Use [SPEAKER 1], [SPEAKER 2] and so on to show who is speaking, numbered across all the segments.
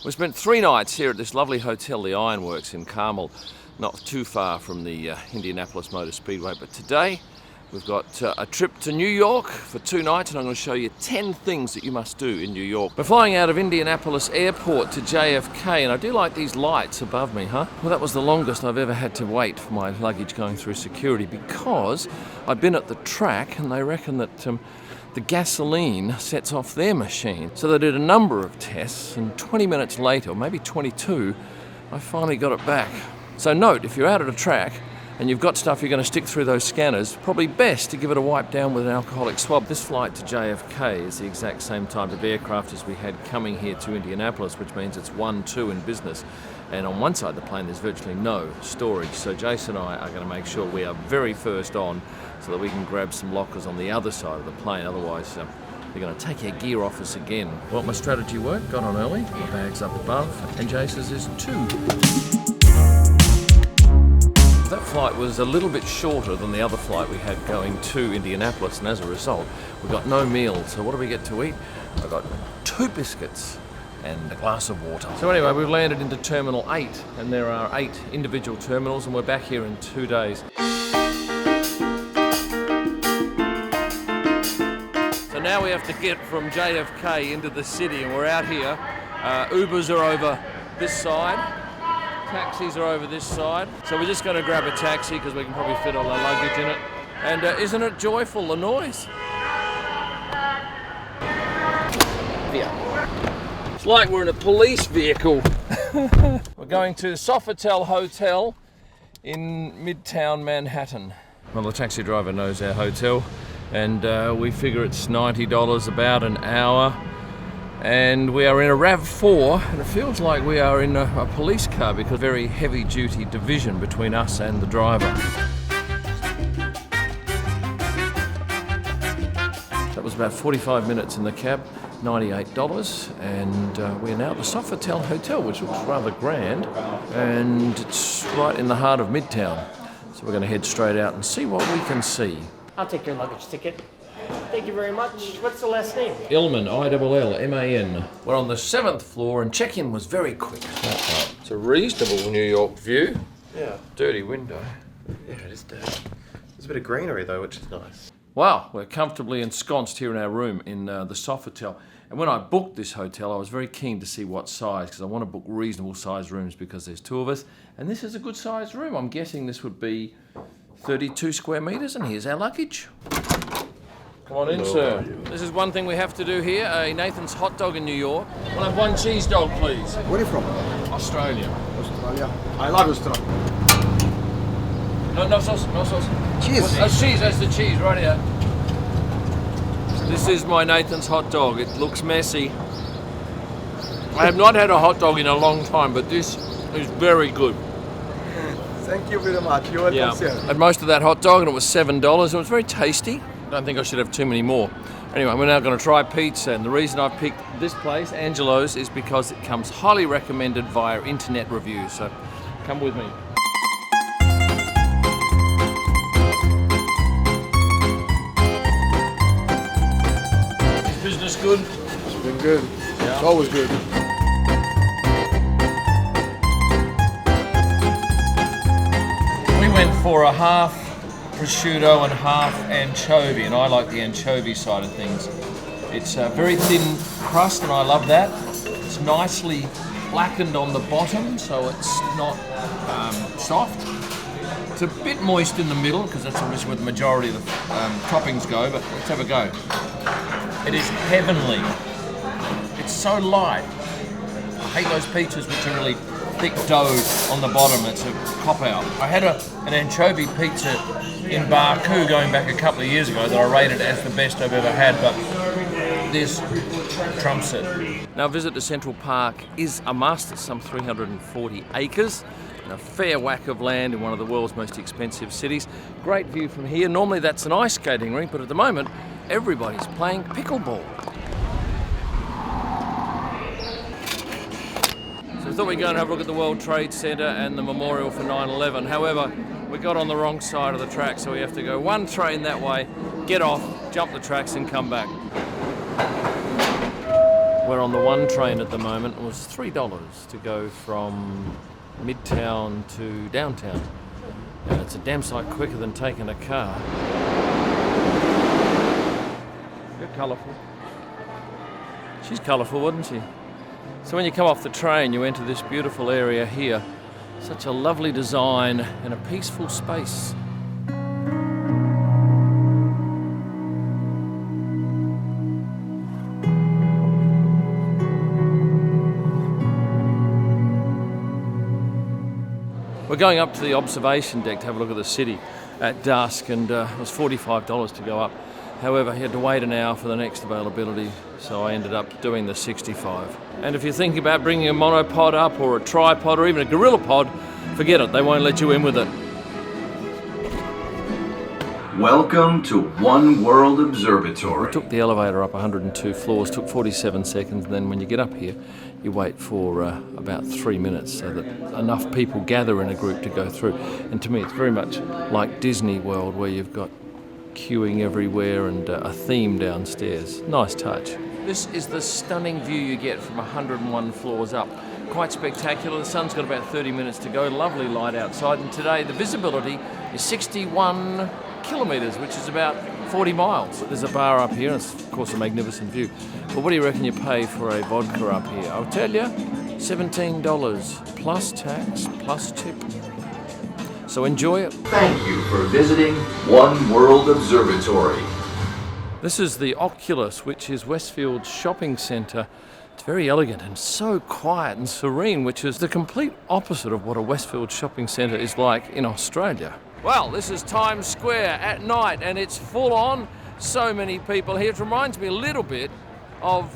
[SPEAKER 1] We spent 3 nights here at this lovely hotel, the Ironworks in Carmel, not too far from the Indianapolis Motor Speedway. But today we've got a trip to New York for 2 nights, and I'm going to show you 10 things that you must do in New York. We're flying out of Indianapolis Airport to JFK, and I do like these lights above me, huh? Well, that was the longest I've ever had to wait for my luggage going through security, because I've been at the track and they reckon that the gasoline sets off their machine. So they did a number of tests, and 20 minutes later, or maybe 22, I finally got it back. So note, if you're out at a track and you've got stuff you're going to stick through those scanners, probably best to give it a wipe down with an alcoholic swab. This flight to JFK is the exact same type of aircraft as we had coming here to Indianapolis, which means it's 1-2 in business. And on one side of the plane there's virtually no storage. So Jason and I are going to make sure we are very first on so that we can grab some lockers on the other side of the plane. Otherwise, they're going to take our gear off us again. Well, my strategy worked. Got on early, my bag's up above, and Jason's is 2. That flight was a little bit shorter than the other flight we had going to Indianapolis, and as a result, we got no meal. So what do we get to eat? I got 2 biscuits and a glass of water. So anyway, we've landed into Terminal 8, and there are 8 individual terminals, and we're back here in 2 days. So now we have to get from JFK into the city, and we're out here. Ubers are over this side. Taxis are over this side. So we're just going to grab a taxi because we can probably fit all our luggage in it. And isn't it joyful, the noise? Yeah. It's like we're in a police vehicle. We're going to the Sofitel Hotel in Midtown Manhattan. Well, the taxi driver knows our hotel, and we figure it's $90 about an hour. And we are in a RAV4, and it feels like we are in a police car because very heavy-duty division between us and the driver. That was about 45 minutes in the cab, $98, and we're now at the Sofitel Hotel, which looks rather grand, and it's right in the heart of Midtown. So we're going to head straight out and see what we can see.
[SPEAKER 2] I'll take your luggage ticket. Thank you very much. What's the last name?
[SPEAKER 1] Illman, I-L-L-M-A-N. We're on the 7th floor, and check-in was very quick. It's a reasonable New York view.
[SPEAKER 3] Yeah.
[SPEAKER 1] Dirty window.
[SPEAKER 3] Yeah, it is dirty. There's a bit of greenery though, which is nice.
[SPEAKER 1] Wow, we're comfortably ensconced here in our room in the Sofitel. And when I booked this hotel, I was very keen to see what size, because I want to book reasonable sized rooms because there's 2 of us. And this is a good sized room. I'm guessing this would be 32 square meters, and here's our luggage. Come on in, sir. This is one thing we have to do here, a Nathan's hot dog in New York. We'll have 1 cheese dog, please.
[SPEAKER 4] Where are you from?
[SPEAKER 1] Australia.
[SPEAKER 4] Australia. I love Australia.
[SPEAKER 1] No sauce, no sauce.
[SPEAKER 4] Cheese.
[SPEAKER 1] Oh, cheese, that's the cheese, right here. This is my Nathan's hot dog. It looks messy. I have not had a hot dog in a long time, but this is very good.
[SPEAKER 4] Thank you very much. You're welcome, sir.
[SPEAKER 1] I had most of that hot dog, and it was $7. It was very tasty. I don't think I should have too many more. Anyway, we're now going to try pizza, and the reason I picked this place, Angelo's, is because it comes highly recommended via internet reviews. So come with me. Is business good?
[SPEAKER 4] It's been good.
[SPEAKER 1] Yeah.
[SPEAKER 4] It's always good.
[SPEAKER 1] We went for a half prosciutto and half anchovy, and I like the anchovy side of things. It's a very thin crust, and I love that. It's nicely blackened on the bottom, so it's not soft. It's a bit moist in the middle, because that's obviously where the majority of the toppings go, but let's have a go. It is heavenly. It's so light. I hate those pizzas which are really thick dough on the bottom. It's a cop-out. I had an anchovy pizza in Baku going back a couple of years ago that I rated as the best I've ever had, but this trumps it. Now, a visit to Central Park is a must. It's some 340 acres and a fair whack of land in one of the world's most expensive cities. Great view from here. Normally that's an ice skating rink, but at the moment everybody's playing pickleball. So we thought we'd go and have a look at the World Trade Center and the memorial for 9/11. However, we got on the wrong side of the track, so we have to go 1 train that way, get off, jump the tracks and come back. We're on the 1 train at the moment. It was $3 to go from Midtown to downtown. And it's a damn sight quicker than taking a car. You're colourful. She's colourful, wasn't she? So when you come off the train, you enter this beautiful area here. Such a lovely design and a peaceful space. We're going up to the observation deck to have a look at the city at dusk, and it was $45 to go up. However, he had to wait an hour for the next availability, so I ended up doing the 65. And if you're thinking about bringing a monopod up or a tripod or even a gorilla pod, forget it, they won't let you in with it.
[SPEAKER 5] Welcome to One World Observatory.
[SPEAKER 1] We took the elevator up 102 floors, took 47 seconds, and then when you get up here, you wait for about 3 minutes so that enough people gather in a group to go through. And to me, it's very much like Disney World, where you've got queuing everywhere and a theme downstairs. Nice touch. This is the stunning view you get from 101 floors up. Quite spectacular. The sun's got about 30 minutes to go. Lovely light outside. And today the visibility is 61 kilometres, which is about 40 miles. There's a bar up here, and it's of course a magnificent view. But what do you reckon you pay for a vodka up here? I'll tell you, $17 plus tax plus tip. So enjoy it.
[SPEAKER 5] Thank you for visiting One World Observatory.
[SPEAKER 1] This is the Oculus, which is Westfield's shopping centre. It's very elegant and so quiet and serene, which is the complete opposite of what a Westfield shopping centre is like in Australia. Well, this is Times Square at night, and it's full on. So many people here. It reminds me a little bit of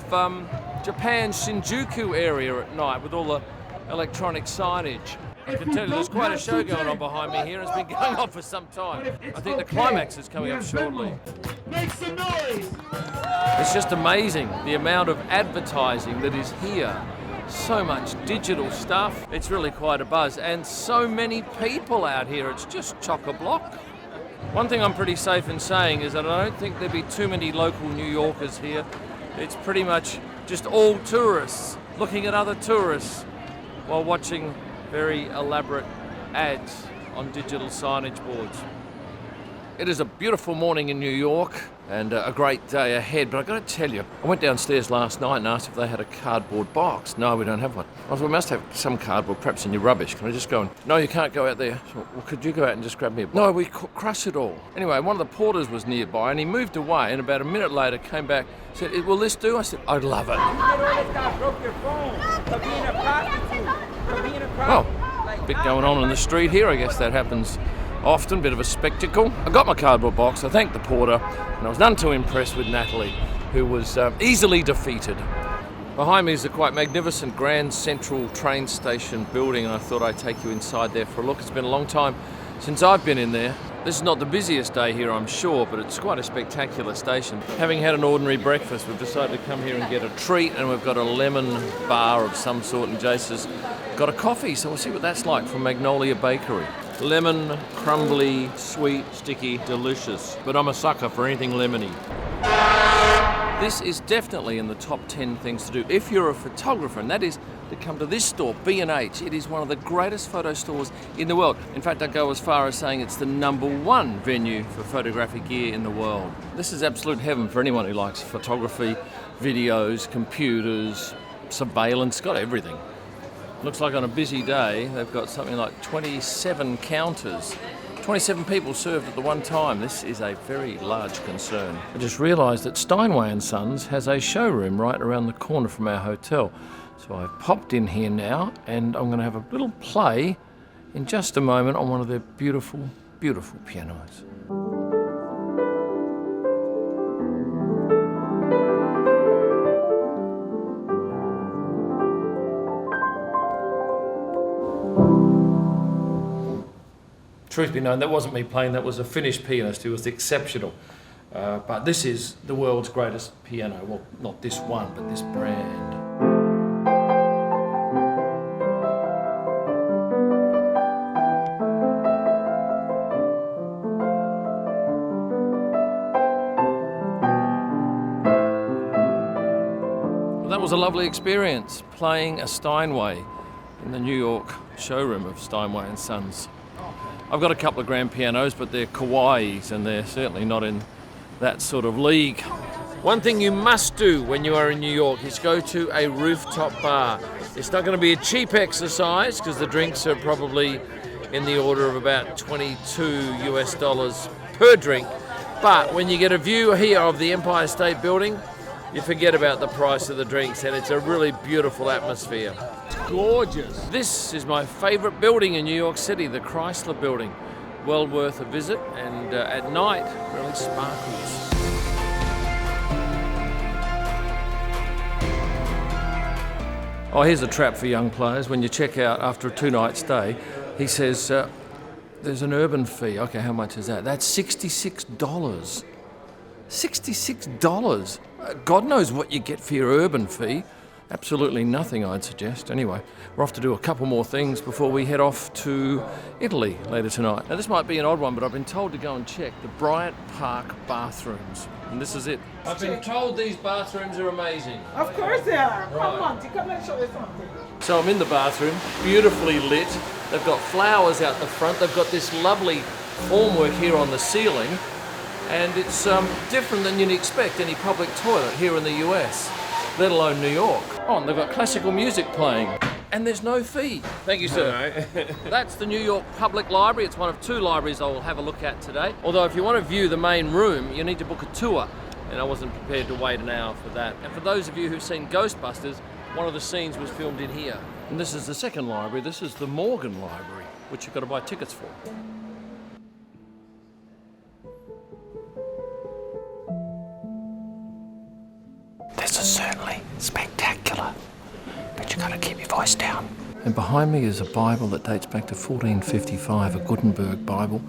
[SPEAKER 1] Japan's Shinjuku area at night with all the electronic signage. I can tell you there's quite a show going on behind me here. It's been going on for some time. I think the climax is coming up shortly.
[SPEAKER 6] Make some noise!
[SPEAKER 1] It's just amazing the amount of advertising that is here. So much digital stuff. It's really quite a buzz, and so many people out here. It's just chock-a-block. One thing I'm pretty safe in saying is that I don't think there'll be too many local New Yorkers here. It's pretty much just all tourists looking at other tourists while watching very elaborate ads on digital signage boards. It is a beautiful morning in New York and a great day ahead, but I've got to tell you, I went downstairs last night and asked if they had a cardboard box. No, we don't have one. I thought, we must have some cardboard, perhaps in your rubbish. Can I just go and... No, you can't go out there. So, well, could you go out and just grab me a box? No, we crush it all. Anyway, one of the porters was nearby and he moved away, and about a minute later came back, said, will this do? I said, I'd love it. Well, a bit going on in the street here. I guess that happens often, bit of a spectacle. I got my cardboard box, I thanked the porter, and I was none too impressed with Natalie, who was easily defeated. Behind me is a quite magnificent Grand Central train station building, and I thought I'd take you inside there for a look. It's been a long time since I've been in there. This is not the busiest day here, I'm sure, but it's quite a spectacular station. Having had an ordinary breakfast, we've decided to come here and get a treat, and we've got a lemon bar of some sort, and Jace has got a coffee, so we'll see what that's like from Magnolia Bakery. Lemon, crumbly, sweet, sticky, delicious. But I'm a sucker for anything lemony. This is definitely in the top 10 things to do if you're a photographer, and that is to come to this store, B&H. It is one of the greatest photo stores in the world. In fact, I go as far as saying it's the #1 venue for photographic gear in the world. This is absolute heaven for anyone who likes photography, videos, computers, surveillance, got everything. Looks like on a busy day, they've got something like 27 counters. 27 people served at the one time. This is a very large concern. I just realised that Steinway & Sons has a showroom right around the corner from our hotel. So I've popped in here now, and I'm going to have a little play in just a moment on one of their beautiful, beautiful pianos. Truth be known, that wasn't me playing, that was a Finnish pianist who was exceptional. But this is the world's greatest piano. Well, not this one, but this brand. Well, that was a lovely experience playing a Steinway in the New York showroom of Steinway & Sons. I've got a couple of grand pianos, but they're kawaiis and they're certainly not in that sort of league. One thing you must do when you are in New York is go to a rooftop bar. It's not going to be a cheap exercise because the drinks are probably in the order of about $22 US per drink. But when you get a view here of the Empire State Building, you forget about the price of the drinks, and it's a really beautiful atmosphere. It's gorgeous. This is my favorite building in New York City, the Chrysler Building. Well worth a visit, and at night, really sparkles. Oh, here's a trap for young players. When you check out after a 2-night stay, he says, there's an urban fee. Okay, how much is that? That's $66. $66. God knows what you get for your urban fee. Absolutely nothing, I'd suggest. Anyway, we're off to do a couple more things before we head off to Italy later tonight. Now, this might be an odd one, but I've been told to go and check the Bryant Park bathrooms. And this is it. I've been told these bathrooms are amazing.
[SPEAKER 7] Of course they are.
[SPEAKER 1] Right.
[SPEAKER 7] Come on, come and show you something.
[SPEAKER 1] So I'm in the bathroom, beautifully lit. They've got flowers out the front. They've got this lovely formwork here on the ceiling. And it's different than you'd expect any public toilet here in the US, let alone New York. Oh, and they've got classical music playing. And there's no fee. Thank you, sir. That's the New York Public Library. It's one of 2 libraries I will have a look at today. Although if you want to view the main room, you need to book a tour. And I wasn't prepared to wait an hour for that. And for those of you who've seen Ghostbusters, one of the scenes was filmed in here. And this is the second library. This is the Morgan Library, which you've got to buy tickets for. This is certainly spectacular, but you've got to keep your voice down. And behind me is a Bible that dates back to 1455, a Gutenberg Bible.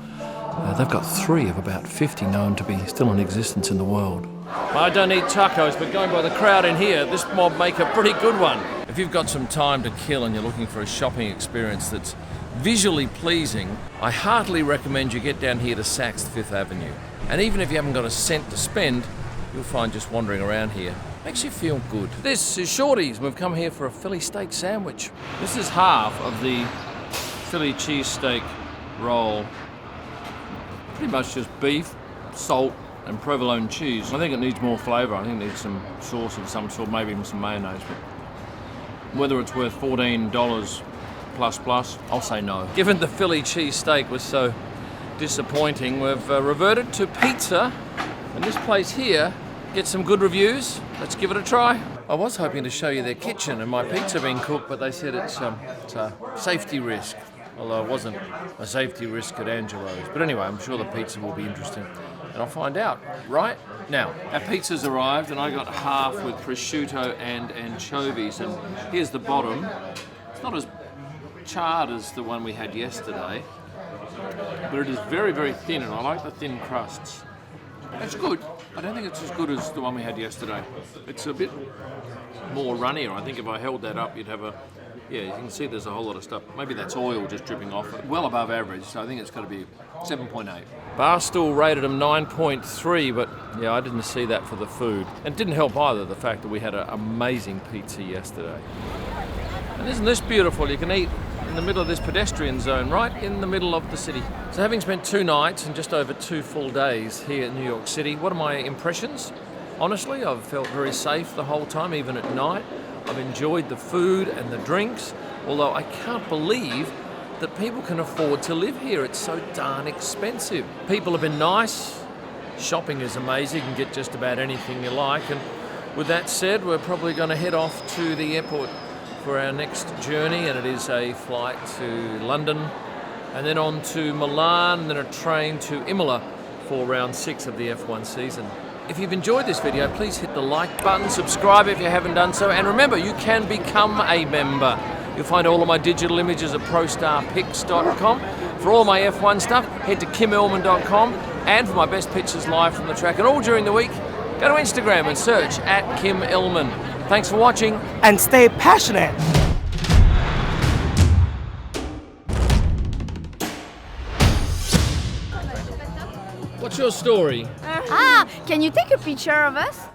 [SPEAKER 1] They've got 3 of about 50 known to be still in existence in the world. I don't eat tacos, but going by the crowd in here, this mob make a pretty good one. If you've got some time to kill and you're looking for a shopping experience that's visually pleasing, I heartily recommend you get down here to Saks Fifth Avenue. And even if you haven't got a cent to spend, you'll find just wandering around here makes you feel good. This is Shorty's. We've come here for a Philly steak sandwich. This is half of the Philly cheesesteak roll. Pretty much just beef, salt, and provolone cheese. I think it needs more flavour. I think it needs some sauce of some sort, maybe even some mayonnaise. But whether it's worth $14 plus, I'll say no. Given the Philly cheesesteak was so disappointing, we've reverted to pizza. And this place here gets some good reviews. Let's give it a try. I was hoping to show you their kitchen and my pizza being cooked, but they said it's a safety risk. Although it wasn't a safety risk at Angelo's. But anyway, I'm sure the pizza will be interesting. And I'll find out right now. Our pizza's arrived and I got half with prosciutto and anchovies. And here's the bottom. It's not as charred as the one we had yesterday, but it is very, very thin, and I like the thin crusts. It's good. I don't think it's as good as the one we had yesterday. It's a bit more runnier. I think if I held that up, you'd have yeah, you can see there's a whole lot of stuff. Maybe that's oil just dripping off. Well above average, so I think it's got to be 7.8. Barstool rated them 9.3, but yeah, I didn't see that for the food. And it didn't help either, the fact that we had an amazing pizza yesterday. And isn't this beautiful? You can eat in the middle of this pedestrian zone, right in the middle of the city. So having spent 2 nights and just over 2 full days here in New York City, what are my impressions? Honestly, I've felt very safe the whole time, even at night. I've enjoyed the food and the drinks, although I can't believe that people can afford to live here. It's so darn expensive. People have been nice. Shopping is amazing. You can get just about anything you like. And with that said, we're probably going to head off to the airport for our next journey, and it is a flight to London and then on to Milan and then a train to Imola for round 6 of the F1 season. If you've enjoyed this video, please hit the like button, subscribe if you haven't done so, and remember, you can become a member. You'll find all of my digital images at prostarpics.com. For all my F1 stuff, head to kimillman.com, and for my best pictures live from the track and all during the week, go to Instagram and search @KimIllman. Thanks for watching.
[SPEAKER 2] And stay passionate.
[SPEAKER 1] What's your story?
[SPEAKER 8] Can you take a picture of us?